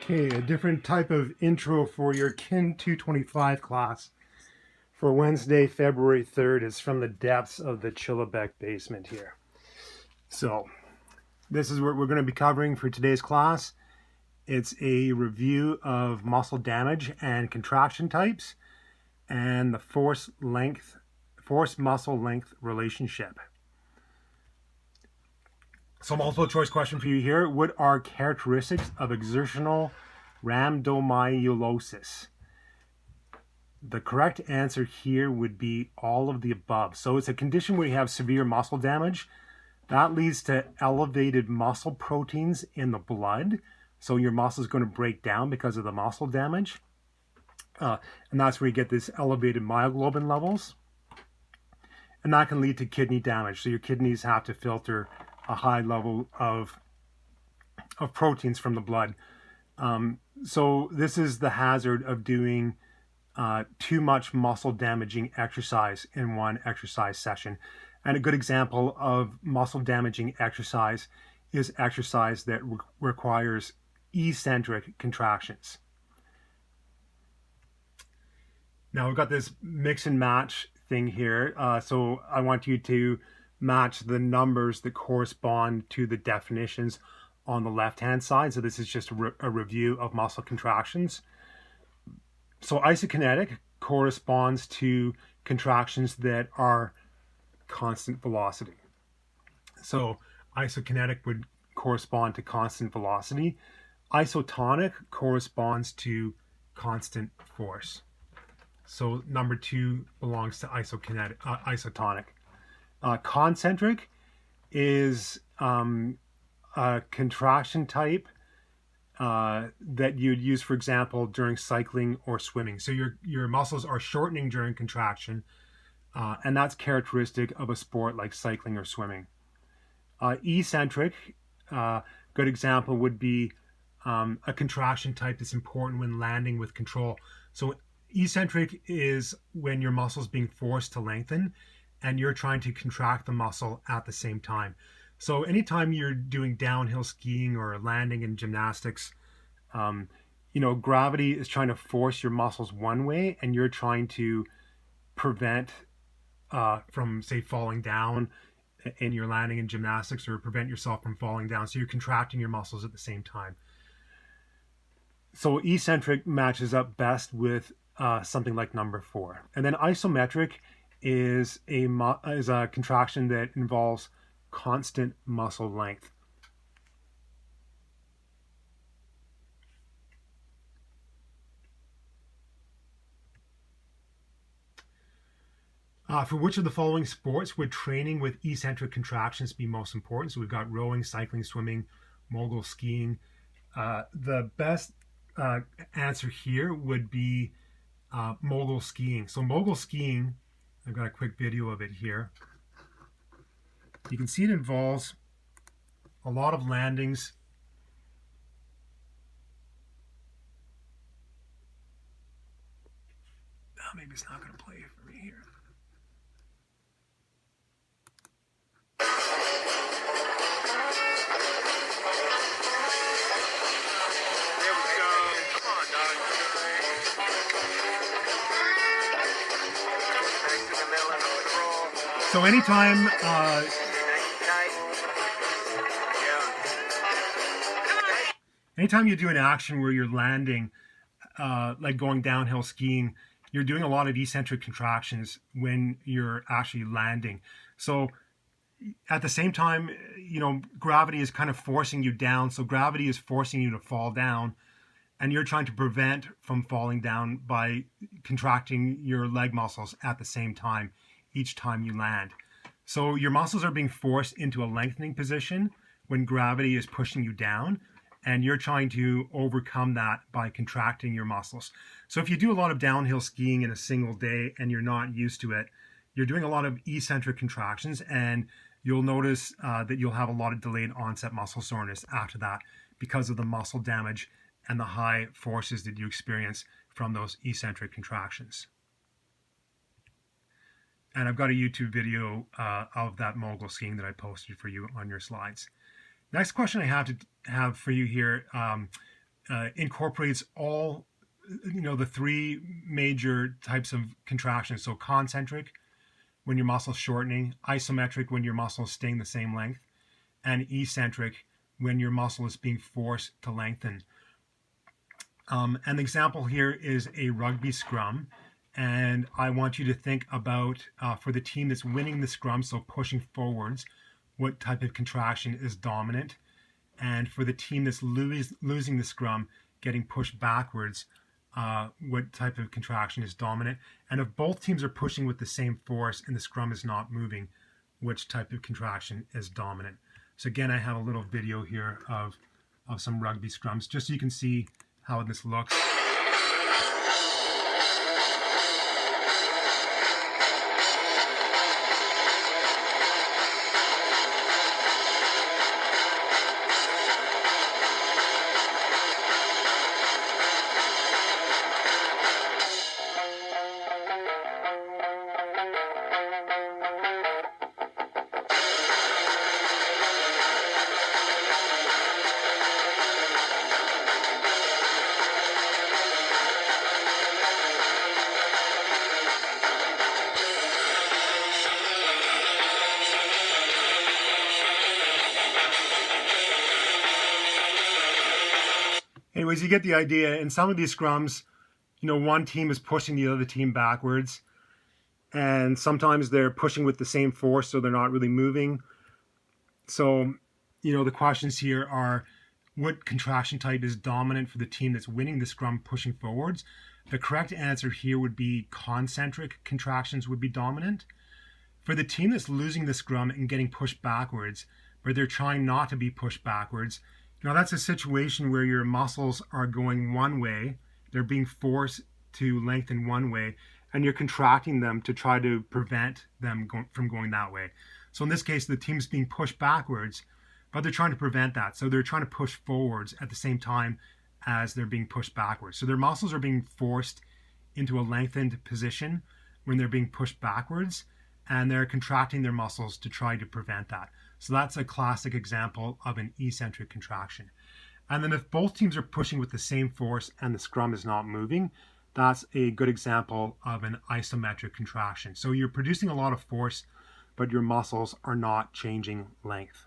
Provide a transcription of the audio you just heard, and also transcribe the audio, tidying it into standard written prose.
Okay, a different type of intro for your Kin 225 class for Wednesday, February 3rd is from the depths of the Chillibeck basement here. So this is what we're going to be covering for today's class. It's a review of muscle damage and contraction types and the force muscle length relationship. So multiple choice question for you here. What are characteristics of exertional rhabdomyolysis? The correct answer here would be all of the above. So it's a condition where you have severe muscle damage. That leads to elevated muscle proteins in the blood. So your muscle is going to break down because of the muscle damage. And that's where you get this elevated myoglobin levels. And that can lead to kidney damage. So your kidneys have to filter a high level of proteins from the blood. So this is the hazard of doing too much muscle damaging exercise in one exercise session. And a good example of muscle damaging exercise is exercise that requires eccentric contractions. Now we've got this mix and match thing here. So I want you to match the numbers that correspond to the definitions on the left-hand side. So this is just a review of muscle contractions. So isokinetic corresponds to contractions that are constant velocity. So isokinetic would correspond to constant velocity. Isotonic corresponds to constant force. So number 2 belongs to isotonic. Concentric is a contraction type that you'd use, for example, during cycling or swimming. So your muscles are shortening during contraction, and that's characteristic of a sport like cycling or swimming. Eccentric, good example would be a contraction type that's important when landing with control. So eccentric is when your muscle is being forced to lengthen and you're trying to contract the muscle at the same time. So anytime you're doing downhill skiing or landing in gymnastics, gravity is trying to force your muscles one way and you're trying to prevent from, say, falling down in your landing in gymnastics, or prevent yourself from falling down. So you're contracting your muscles at the same time. So eccentric matches up best with something like number 4. And then isometric is a contraction that involves constant muscle length. For which of the following sports would training with eccentric contractions be most important? So we've got rowing, cycling, swimming, mogul skiing. The best answer here would be mogul skiing. So mogul skiing, I've got a quick video of it here. You can see it involves a lot of landings. Maybe it's not going to play for me here. There we go. Come on, darling. Back to the middle of the crawl. So anytime anytime you do an action where you're landing, like going downhill skiing, you're doing a lot of eccentric contractions when you're actually landing. So at the same time, gravity is kind of forcing you down. So gravity is forcing you to fall down, and you're trying to prevent from falling down by contracting your leg muscles at the same time each time you land. So your muscles are being forced into a lengthening position when gravity is pushing you down, and you're trying to overcome that by contracting your muscles. So if you do a lot of downhill skiing in a single day and you're not used to it, you're doing a lot of eccentric contractions, and you'll notice that you'll have a lot of delayed onset muscle soreness after that because of the muscle damage and the high forces that you experience from those eccentric contractions. And I've got a YouTube video of that mogul skiing that I posted for you on your slides. Next question I have for you here incorporates all, the three major types of contractions. So concentric, when your muscle's shortening, isometric, when your muscle is staying the same length, and eccentric, when your muscle is being forced to lengthen. An example here is a rugby scrum. And I want you to think about, for the team that's winning the scrum, so pushing forwards, what type of contraction is dominant. And for the team that's losing the scrum, getting pushed backwards, what type of contraction is dominant. And if both teams are pushing with the same force and the scrum is not moving, which type of contraction is dominant. So again, I have a little video here of some rugby scrums, just so you can see how this looks. Anyways, you get the idea. In some of these scrums, one team is pushing the other team backwards, and sometimes they're pushing with the same force, so they're not really moving. So, the questions here are, what contraction type is dominant for the team that's winning the scrum pushing forwards? The correct answer here would be concentric contractions would be dominant. For the team that's losing the scrum and getting pushed backwards, where they're trying not to be pushed backwards, that's a situation where your muscles are going one way, they're being forced to lengthen one way, and you're contracting them to try to prevent them from going that way. So in this case, the team's being pushed backwards, but they're trying to prevent that. So they're trying to push forwards at the same time as they're being pushed backwards. So their muscles are being forced into a lengthened position when they're being pushed backwards, and they're contracting their muscles to try to prevent that. So that's a classic example of an eccentric contraction. And then if both teams are pushing with the same force and the scrum is not moving, that's a good example of an isometric contraction. So you're producing a lot of force, but your muscles are not changing length.